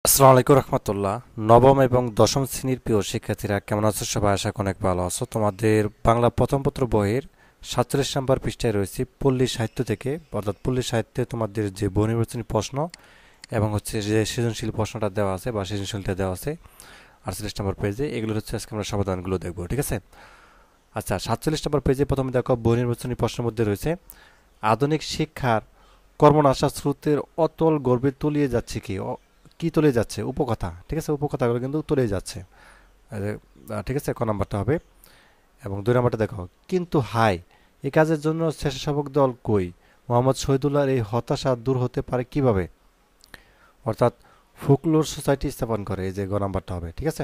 আসসালামু আলাইকুম রহমতুল্লাহ। নবম এবং দশম শ্রেণীর প্রিয় শিক্ষার্থীরা কেমন আছো? সবাই আশা করি অনেক ভালো আছো। তোমাদের বাংলা প্রথম পত্র বইয়ের 47 নম্বর পৃষ্ঠায় রয়েছে পল্লী সাহিত্য থেকে, অর্থাৎ পল্লী সাহিত্যে তোমাদের যে বহুনির্বাচনী প্রশ্ন এবং হচ্ছে যে সৃজনশীল প্রশ্নটা দেওয়া আছে বা সৃজনশীলটা দেওয়া আছে 48 নম্বর পেজে, এগুলো হচ্ছে আজকে আমরা সমাধানগুলো দেখবো, ঠিক আছে? আচ্ছা, 47 নম্বর পেজে প্রথমে দেখো বহুনির্বাচনী প্রশ্নের মধ্যে রয়েছে আধুনিক শিক্ষার কর্মনাশা স্রোতের অতল গর্ভে তলিয়ে যাচ্ছে কি? কি তলিয়ে যাচ্ছে? উপকথা, ঠিক আছে? উপকথাগুলো কিন্তু তলিয়ে যাচ্ছে। ঠিক আছে, ক নাম্বারটা হবে। এবং দুই নাম্বারটা দেখো, কিন্তু হাই, এই কাজের জন্য স্বেচ্ছাসেবক দল কই? মোহাম্মদ শহীদুল্লাহর এই হতাশা দূর হতে পারে কিভাবে? অর্থাৎ ফোকলোর সোসাইটি স্থাপন করে, এই যে গ নাম্বারটা হবে, ঠিক আছে?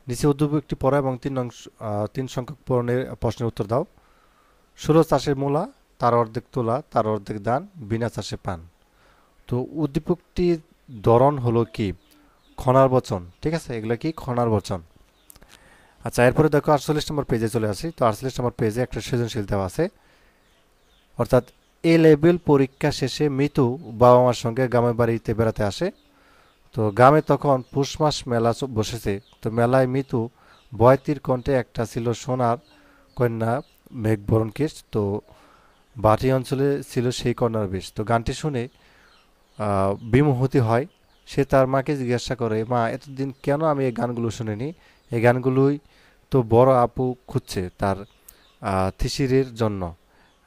নিচে উদ্দীপকটি পড়া এবং তিন সংখ্যক পূরণের প্রশ্নের উত্তর দাও। ষোলো চাষের মূলা, তার অর্ধেক তোলা, তার অর্ধেক দান, বিনা চাষে পান। তো উদ্দীপকটির ধরন হলো কি? খনার বচন, ঠিক আছে? এগুলো কি খনার বচন? আচ্ছা, এরপরে দেখো 48 নম্বর পেজে চলে আসি। তো 48 নম্বর পেজে একটা সৃজনশীল দেওয়া আছে, অর্থাৎ এ লেভেল পরীক্ষা শেষে মিতু বাবা মার সঙ্গে গ্রামের বাড়িতে বেড়াতে আসে। তো গ্রামে তখন পৌষ মাস মেলা বসেছে। তো মেলায় মিতু বয়তির কণ্ঠে একটা ছিল সোনার কন্যা মেঘবরণ কেশ। তো বাটি অঞ্চলে ছিল সেই কন্যার বেশ। তো গানটি শুনে বিমোহিত হয়। সে তার মাকে জিজ্ঞাসা করে, মা, এতদিন কেন আমি এই গানগুলো শুনিনি? এই গানগুলোই তো বড় আপু খুঁজছে তার থিসিরের জন্য।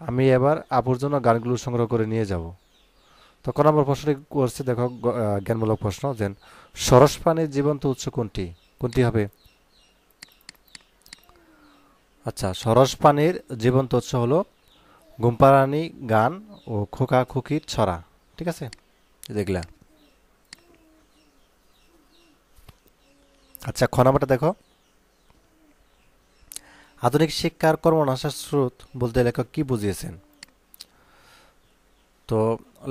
আমি এবার আপুর জন্য গানগুলো সংগ্রহ করে নিয়ে যাব। তো ক নম্বর প্রশ্নটি করছে, দেখো, জ্ঞানমূলক প্রশ্ন, যে সরস পানির জীবন্ত উৎস কোনটি? কোনটি হবে? আচ্ছা, সরস পানির জীবন্ত উৎস হলো ঘুমপাড়ানি গান ও খোকা খুকির ছড়া, ঠিক আছে? দেখলা? আচ্ছা, খ নাম্বারটা দেখো, আধুনিক শিক্ষার কর্মনাশার স্রোত বলতে লেখক কি বুঝিয়েছেন? তো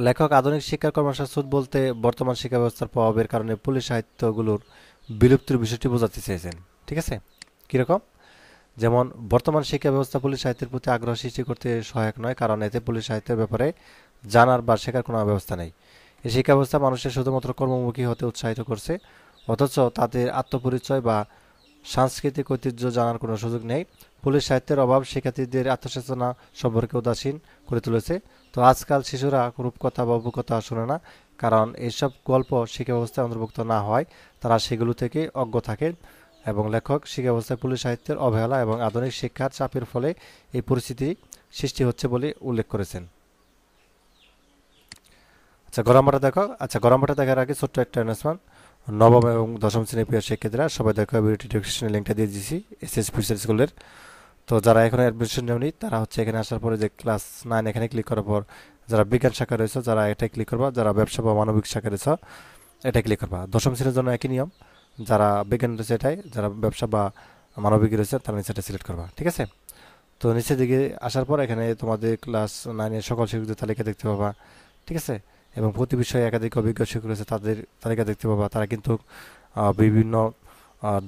লেখক আধুনিক শিক্ষার কর্মনাশার স্রোত বলতে বর্তমান শিক্ষা ব্যবস্থার প্রভাবের কারণে পল্লী সাহিত্যগুলোর বিলুপ্তির বিষয়টি বোঝাতে চেয়েছেন, ঠিক আছে? কিরকম? যেমন বর্তমান শিক্ষা ব্যবস্থা পল্লী সাহিত্যের প্রতি আগ্রহ সৃষ্টি করতে সহায়ক নয়, কারণ এতে পল্লী সাহিত্যের ব্যাপারে জানার বা শেখার কোনো ব্যবস্থা নেই। এই শিক্ষা ব্যবস্থা মানুষের শুধুমাত্র কর্মমুখী হতে উৎসাহিত করছে, অথচ তাদের আত্মপরিচয় বা সাংস্কৃতিক ঐতিহ্য জানার কোনো সুযোগ নেই। পুলিশ সাহিত্যের অভাব শিক্ষার্থীদের আত্মসচেতনা সম্পর্কে উদাসীন করে তুলেছে। তো আজকাল শিশুরা রূপকথা বা উপকথা শোনে না, কারণ এইসব গল্প শিক্ষা ব্যবস্থায় অন্তর্ভুক্ত না হয় তারা সেগুলো থেকে অজ্ঞ থাকে। এবং লেখক শিক্ষা ব্যবস্থায় পুলিশ সাহিত্যের অবহেলা এবং আধুনিক শিক্ষার চাপের ফলে এই পরিস্থিতি সৃষ্টি হচ্ছে বলে উল্লেখ করেছেন। আচ্ছা, গরমটা দেখো। আচ্ছা, গরমটা দেখার আগে ছোট্ট একটা অ্যানাউন্সমেন্ট। নবম এবং দশম শ্রেণীর প্রিয় শিক্ষার্থীরা সবাই দেখো, ভিডিওটি ডিসক্রিপশনে লিঙ্কটা দিয়ে দিয়েছি এসএস ফিউচার স্কুলের। তো যারা এখন অ্যাডমিশন নেওনি তারা হচ্ছে এখানে আসার পরে যে ক্লাস 9 এখানে ক্লিক করার পর যারা বিজ্ঞান শাখা রয়েছে যারা এটা ক্লিক করবা, যারা ব্যবসা বা মানবিক শাখা রয়েছে এটা ক্লিক করবা। দশম শ্রেণীর জন্য একই নিয়ম, যারা বিজ্ঞান রয়েছে এটাই, যারা ব্যবসা বা মানবিক রয়েছে তারা নিচে এটা সিলেক্ট করবা, ঠিক আছে? তো নিচের দিকে আসার পর এখানে তোমাদের ক্লাস 9-এর সকল শিক্ষকদের তালিকা দেখতে পাবা, ঠিক আছে? এবং প্রতি বিষয়ে একাধিক অভিজ্ঞ শিক্ষক রয়েছে, তাদের তালিকা দেখতে পাবা। তারা কিন্তু বিভিন্ন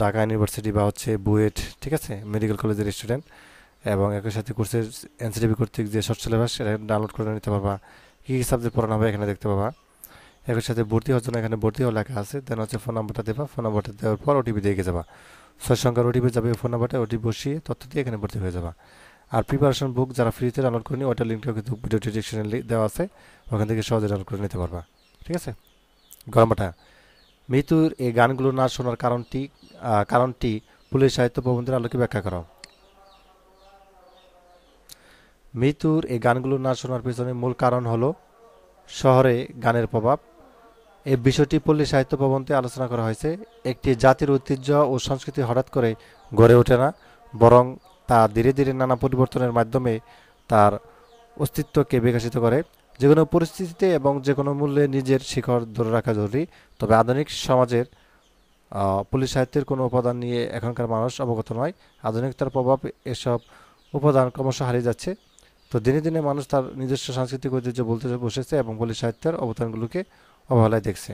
ঢাকা ইউনিভার্সিটি বা হচ্ছে বুয়েট, ঠিক আছে, মেডিকেল কলেজের স্টুডেন্ট। এবং একই সাথে কোর্সের এনসিটিভি কর্তৃক যে শর্ট সিলেবাস সেটা ডাউনলোড করে নিতে পারবা। কী কী সাবজেক্ট পড়ানো হবে এখানে দেখতে পাবা। একই সাথে ভর্তি হওয়ার জন্য এখানে ভর্তি হওয়া লেখা আছে। দেন হচ্ছে ফোন নাম্বারটা দেবা, ফোন নাম্বারটা দেওয়ার পর ওটিপি দিয়ে যাবা। 6 সংখ্যার ওটিপি যাবে ফোন নাম্বারটা, ওটিপি বসিয়ে তথ্য দিয়ে এখানে ভর্তি হয়ে যাবা। আর প্রিপারেশন বুক যারা ফ্রিতে ডাউনলোড করেনি ওটার লিঙ্কটাও কিন্তু ভিডিও ডিসক্রিপশনে দেওয়া আছে, ওখান থেকে সহজে ডাউনলোড করে নিতে পারবা, ঠিক আছে? গরমটা, মৃত্যুর এই গানগুলো না শোনার কারণটি পুলিশ সাহিত্য প্রবন্ধের আলোকে ব্যাখ্যা করো। মৃত্যুর এই গানগুলো না শোনার পেছনে মূল কারণ হলো শহরে গানের প্রভাব। এই বিষয়টি পল্লী সাহিত্য প্রবন্ধে আলোচনা করা হয়েছে। একটি জাতির ঐতিহ্য ও সংস্কৃতি হঠাৎ করে গড়ে ওঠে না, বরং তা ধীরে ধীরে নানা পরিবর্তনের মাধ্যমে তার অস্তিত্বকে বিকশিত করে। যে কোনো পরিস্থিতিতে এবং যে কোনো মূল্যে নিজের শিখর ধরে রাখা জরুরি। তবে আধুনিক সমাজের পল্লী সাহিত্যের কোনো উপাদান নিয়ে এখনকার মানুষ অবগত নয়। আধুনিকতার প্রভাব এসব উপাদান ক্রমশ হারিয়ে যাচ্ছে। তো দিনে দিনে মানুষ তার নিজস্ব সাংস্কৃতিক ঐতিহ্য বলতে বসেছে এবং পল্লী সাহিত্যের অবদানগুলোকে অবহেলায় দেখছে।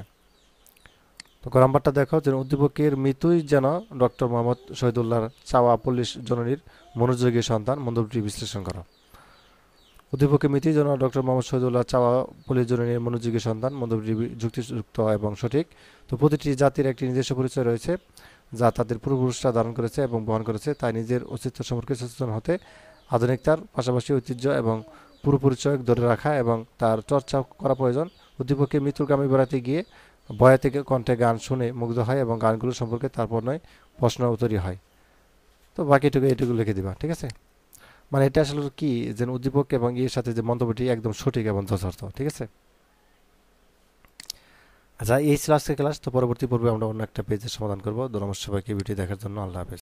তো নাম্বারটা দেখো, যে উদ্দীপকের মৃত্যুই যেন ডক্টর মোহাম্মদ শহীদুল্লাহর চাওয়া পল্লী জননীর মনোযোগী সন্তান, মন্তব্যটি বিশ্লেষণ করো। উদ্দীপকের মিতির জন্য ডক্টর মোহাম্মদ শহীদুল্লাহ চাওয়া পুলিশ জননীর মনোযোগী সন্ধান মন্তব্যটি যুক্তিযুক্ত এবং সঠিক। তো প্রতিটি জাতির একটি নিজস্ব পরিচয় রয়েছে যা তাদের পূর্বপুরুষরা ধারণ করেছে এবং বহন করেছে, তাই নিজের অস্তিত্ব সম্পর্কে সচেতন হতে আধুনিকতার পাশাপাশি ঐতিহ্য এবং পূর্বপরিচয় ধরে রাখা এবং তার চর্চা করা প্রয়োজন। উদ্দীপকের মৃত্যুর গ্রামে বেড়াতে গিয়ে বয়াতি কণ্ঠে গান শুনে মুগ্ধ হয় এবং গানগুলো সম্পর্কে তারপর নয় প্রশ্ন তৈরি হয়। তো বাকিটুকু এইটুকু লিখে দিবা, ঠিক আছে? মানে এটা আসলে কি যে উদ্দীপক এবং এর সাথে যে মন্তব্যটি একদম সঠিক এবং যথার্থ, ঠিক আছে? আচ্ছা, এই ছিল আজকের ক্লাস। তো পরবর্তী পর্বে আমরা অন্য একটা পেজের সমাধান করবো। ধন্যবাদ সবাইকে ভিডিও দেখার জন্য। আল্লাহ হাফেজ।